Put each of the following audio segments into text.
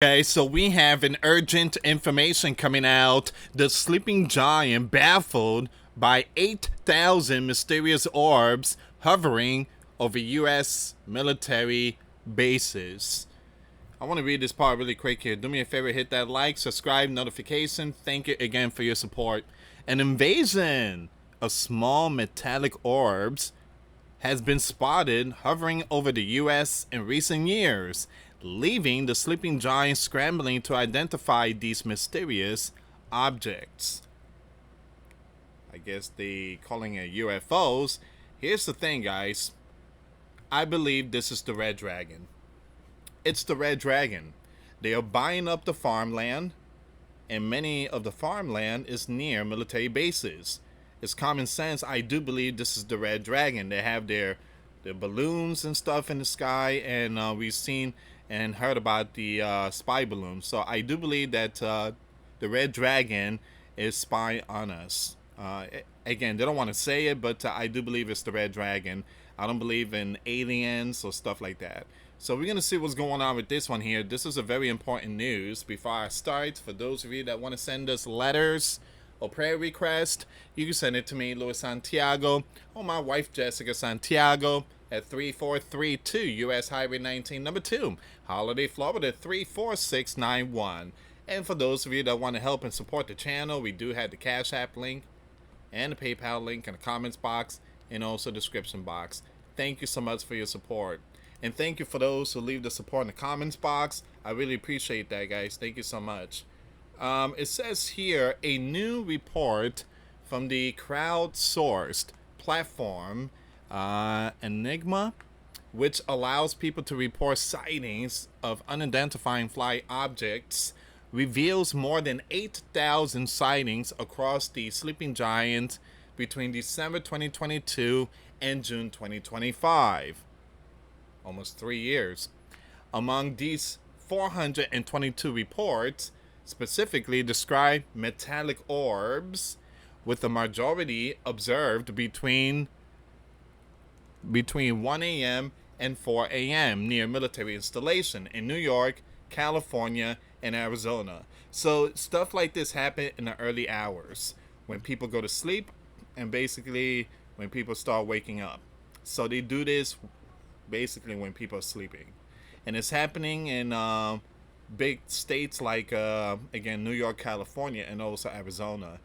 Okay, so we have an urgent information coming out. The sleeping giant baffled by 8,000 mysterious orbs hovering over US military bases. I want to read this part really quick here. Do me a favor, hit that like, subscribe, notification. Thank you again for your support. An invasion of small metallic orbs has been spotted hovering over the US in recent years, leaving the sleeping giant scrambling to identify these mysterious objects. I guess they calling it UFOs. Here's the thing, guys. I believe this is the Red Dragon. It's the Red Dragon. They are buying up the farmland, and many of the farmland is near military bases. It's common sense. I do believe this is the Red Dragon. They have their balloons and stuff in the sky, and we've seen and heard about the spy balloons. So I do believe that the Red Dragon is spying on us. Again, they don't want to say it, but I do believe it's the Red Dragon. I don't believe in aliens or stuff like that. So we're going to see what's going on with this one here. This is a very important news. Before I start, for those of you that want to send us letters or prayer request, you can send it to me, US Santiago, or my wife, Jessica Santiago, at 3432 US Highway 19, number 2, Holiday, Florida, 34691. And for those of you that want to help and support the channel, we do have the Cash App link and the PayPal link in the comments box and also the description box. Thank you so much for your support. And thank you for those who leave the support in the comments box. I really appreciate that, guys. Thank you so much. It says here, a new report from the crowdsourced platform Enigma, which allows people to report sightings of unidentified flying objects, reveals more than 8,000 sightings across the sleeping giant between December 2022 and June 2025. Almost 3 years. Among these 422 reports, specifically describe metallic orbs, with the majority observed between 1 a.m. and 4 a.m. near military installation in New York, California, and Arizona. So stuff like this happen in the early hours when people go to sleep and basically when people start waking up. So they do this basically when people are sleeping. And it's happening in big states like, again, New York, California, and also Arizona.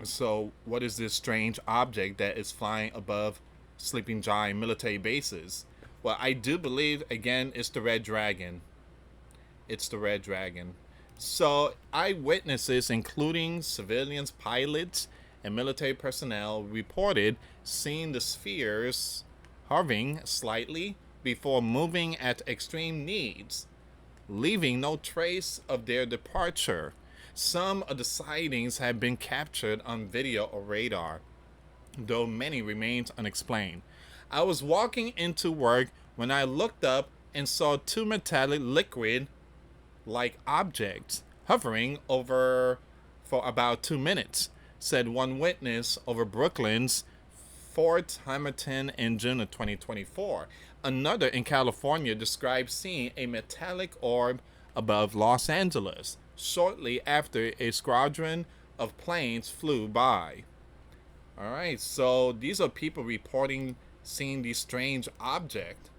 So what is this strange object that is flying above sleeping giant military bases? Well, I do believe, again, it's the Red Dragon. It's the Red Dragon. So eyewitnesses, including civilians, pilots, and military personnel, reported seeing the spheres hovering slightly before moving at extreme speeds, leaving no trace of their departure. Some of the sightings have been captured on video or radar, though many remain unexplained. I was walking into work when I looked up and saw two metallic liquid-like objects hovering over for about 2 minutes, said one witness over Brooklyn's Fort Hamilton in June of 2024. Another in California described seeing a metallic orb above Los Angeles shortly after a squadron of planes flew by. Alright, so these are people reporting seeing these strange objects.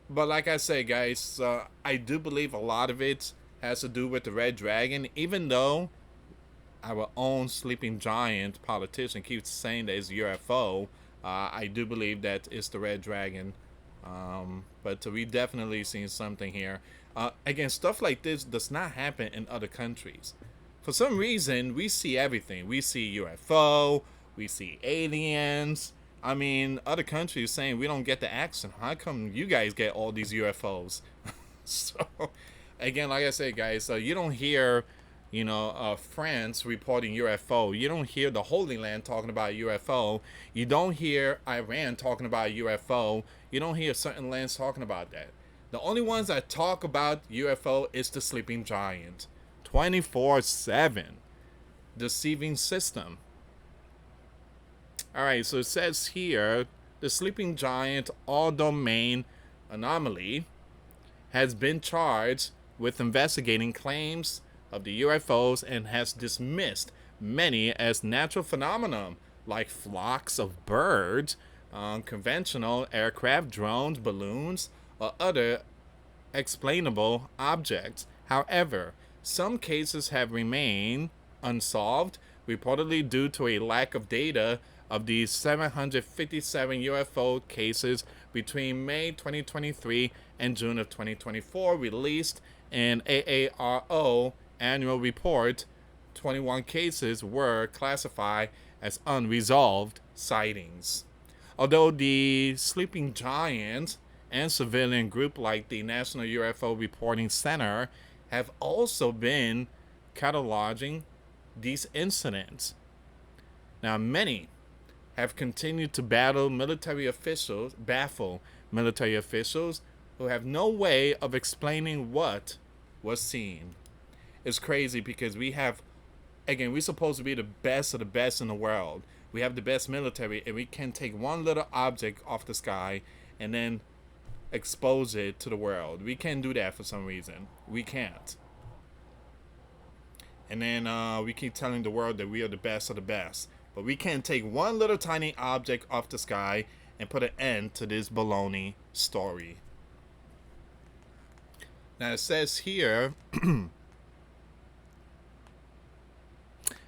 But like I say, guys, I do believe a lot of it has to do with the Red Dragon, even though our own sleeping giant politician keeps saying that it's UFO. I do believe that it's the Red Dragon. But we definitely seen something here. Again, stuff like this does not happen in other countries. For some reason, we see everything. We see UFO, we see aliens. I mean, other countries saying we don't get the action. How come you guys get all these UFOs? So, again, like I said, guys, you don't hear, France reporting UFO. You don't hear the Holy Land talking about UFO. You don't hear Iran talking about UFO. You don't hear certain lands talking about that. The only ones that talk about UFO is the sleeping giant. 24/7. Deceiving system. Alright, so it says here, the sleeping giant all domain anomaly, has been charged with investigating claims of the UFOs and has dismissed many as natural phenomena like flocks of birds, conventional aircraft, drones, balloons, or other explainable objects. However, some cases have remained unsolved, reportedly due to a lack of data of these 757 UFO cases between May 2023 and June of 2024, released in AARO annual report. 21 cases were classified as unresolved sightings. Although the sleeping giant and civilian group like the National UFO Reporting Center have also been cataloging these incidents. Now, many have continued to baffle military officials who have no way of explaining what was seen. It's crazy because we're supposed to be the best of the best in the world. We have the best military, and we can take one little object off the sky and then expose it to the world. We can't do that for some reason. We can't. And then we keep telling the world that we are the best of the best. But we can't take one little tiny object off the sky and put an end to this baloney story. Now it says here,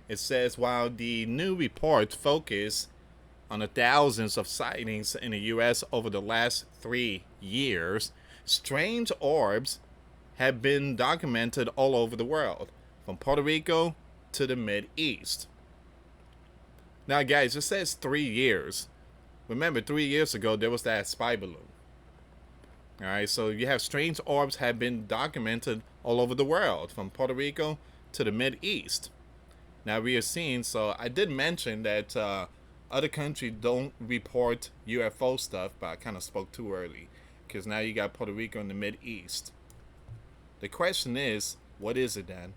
it says while the new report focused on the thousands of sightings in the U.S. over the last 3 years, strange orbs have been documented all over the world, from Puerto Rico to the Mid-East. Now, guys, it says 3 years. Remember, 3 years ago, there was that spy balloon. All right, so you have strange orbs have been documented all over the world, from Puerto Rico to the Mid-East. Now, we are seeing, so I did mention that other countries don't report UFO stuff, but I kind of spoke too early, because now you got Puerto Rico in the Mid-East. The question is, what is it then?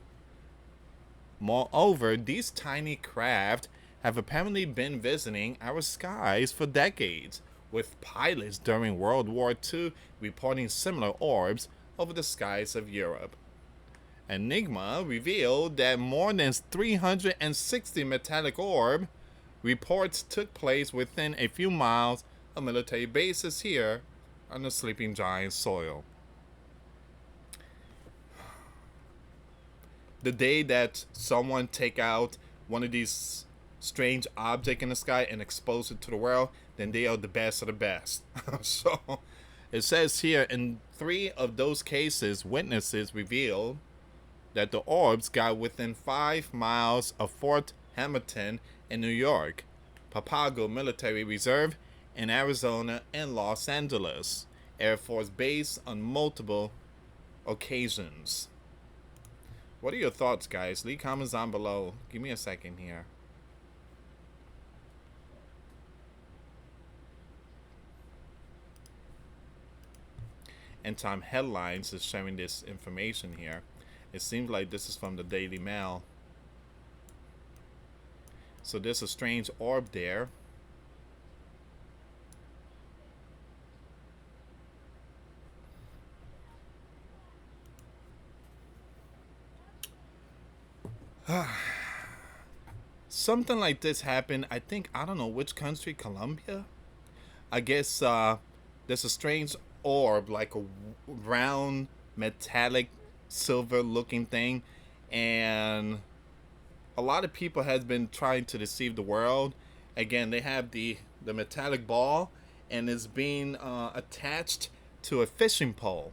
Moreover, these tiny craft have apparently been visiting our skies for decades, with pilots during World War II reporting similar orbs over the skies of Europe. Enigma revealed that more than 360 metallic orb reports took place within a few miles of military bases here on the sleeping giant soil. The day that someone take out one of these strange object in the sky and expose it to the world, then they are the best of the best. So it says here, in 3 of those cases, witnesses revealed that the orbs got within 5 miles of Fort Hamilton in New York, Papago Military Reserve in Arizona, and Los Angeles Air Force Base on multiple occasions. What are your thoughts, guys? Leave comments down below. Give me a second here. End Time Headlines is sharing this information here. It seems like this is from the Daily Mail. So there's a strange orb there. Something like this happened, I think, I don't know which country, Colombia? I guess there's a strange orb, like a round, metallic, silver-looking thing, and a lot of people has been trying to deceive the world. Again, they have the metallic ball, and it's being attached to a fishing pole,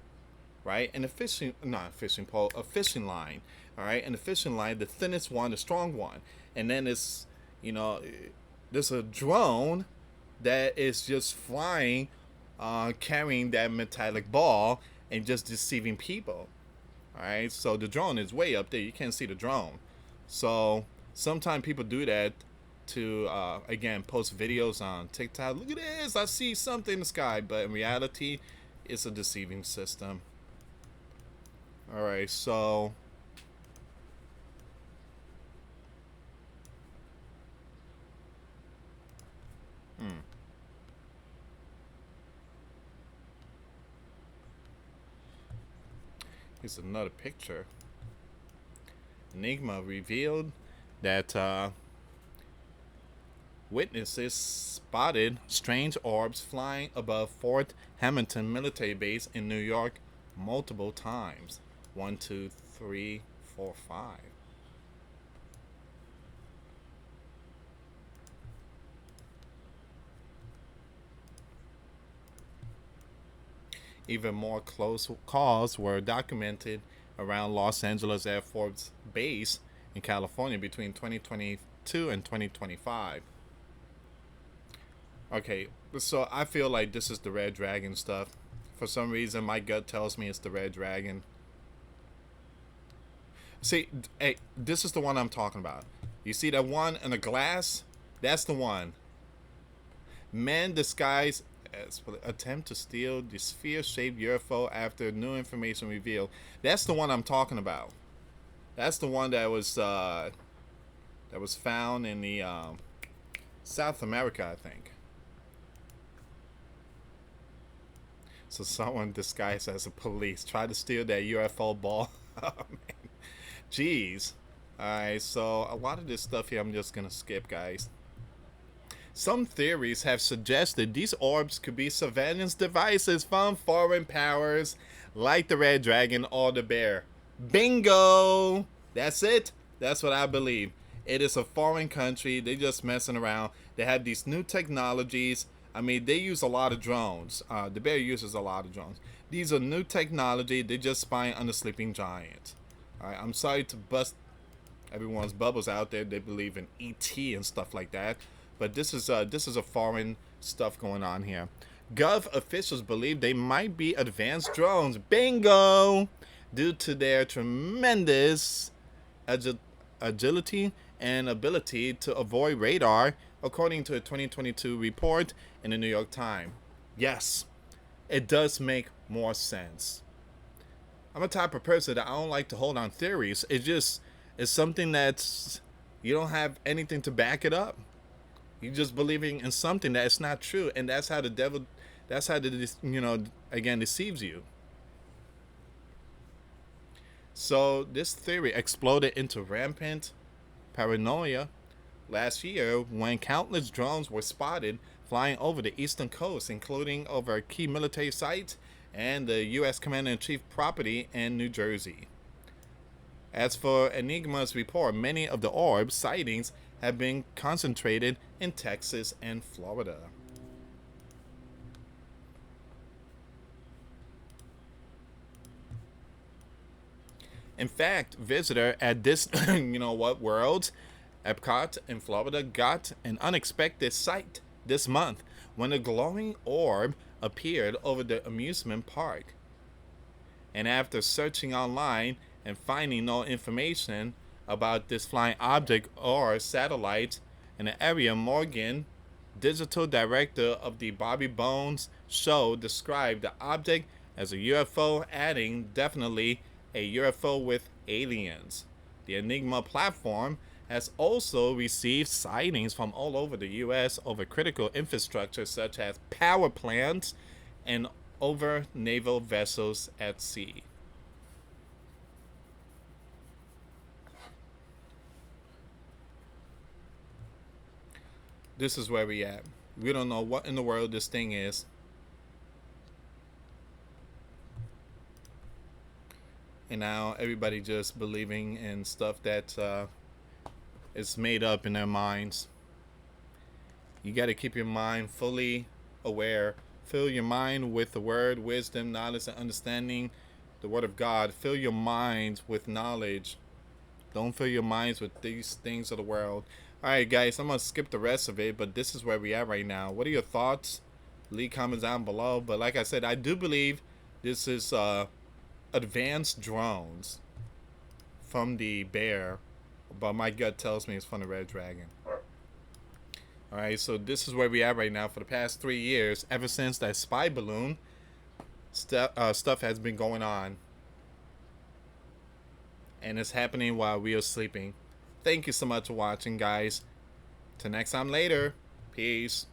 right? And a fishing line, all right? And the fishing line, the thinnest one, the strong one. And then it's, there's a drone that is just flying, carrying that metallic ball and just deceiving people. All right, so the drone is way up there. You can't see the drone. So sometimes people do that to, again, post videos on TikTok. Look at this, I see something in the sky. But in reality, it's a deceiving system. All right, so Here's another picture. Enigma revealed that witnesses spotted strange orbs flying above Fort Hamilton military base in New York multiple times. One, two, three, four, five. Even more close calls were documented around Los Angeles Air Force Base in California between 2022 and 2025. Okay, so I feel like this is the Red Dragon stuff. For some reason, my gut tells me it's the Red Dragon. See, hey, this is the one I'm talking about. You see that one in the glass? That's the one. Man disguised as attempt to steal the sphere-shaped UFO after new information revealed. That's the one I'm talking about. That's the one that was found in the South America, I think. So someone disguised as a police tried to steal that UFO ball. Oh, man. Jeez. Alright, so a lot of this stuff here I'm just gonna skip, guys. Some theories have suggested these orbs could be surveillance devices from foreign powers like the Red Dragon or the Bear. Bingo! That's it. That's what I believe. It is a foreign country. They're just messing around. They have these new technologies. I mean, they use a lot of drones. The Bear uses a lot of drones. These are new technology. They're just spying on the sleeping giant. All right, I'm sorry to bust everyone's bubbles out there. They believe in ET and stuff like that. But this is a foreign stuff going on here. Gov officials believe they might be advanced drones. Bingo! Due to their tremendous agility and ability to avoid radar, according to a 2022 report in the New York Times. Yes, it does make more sense. I'm a type of person that I don't like to hold on theories. It's something that's, you don't have anything to back it up. You're just believing in something that is not true, and that's how the devil, again, deceives you. So this theory exploded into rampant paranoia last year when countless drones were spotted flying over the eastern coast, including over key military sites and the U.S. Commander-in-Chief property in New Jersey. As for Enigma's report, many of the orb sightings have been concentrated in Texas and Florida. In fact, visitor at this, world, Epcot in Florida got an unexpected sight this month when a glowing orb appeared over the amusement park. And after searching online and finding no information about this flying object or satellite in the area, Morgan, digital director of the Bobby Bones show, described the object as a UFO, adding definitely a UFO with aliens. The Enigma platform has also received sightings from all over the U.S. over critical infrastructure such as power plants and over naval vessels at sea. This is where we at. We don't know what in the world this thing is. And now everybody just believing in stuff that is made up in their minds. You got to keep your mind fully aware. Fill your mind with the word, wisdom, knowledge, and understanding. The word of God. Fill your minds with knowledge. Don't fill your minds with these things of the world. Alright, guys, I'm going to skip the rest of it, but this is where we are right now. What are your thoughts? Leave comments down below. But like I said, I do believe this is advanced drones from the Bear, but my gut tells me it's from the Red Dragon. Alright, so this is where we are right now. For the past 3 years, ever since that spy balloon, stuff has been going on. And it's happening while we are sleeping. Thank you so much for watching, guys. Till next time later. Peace.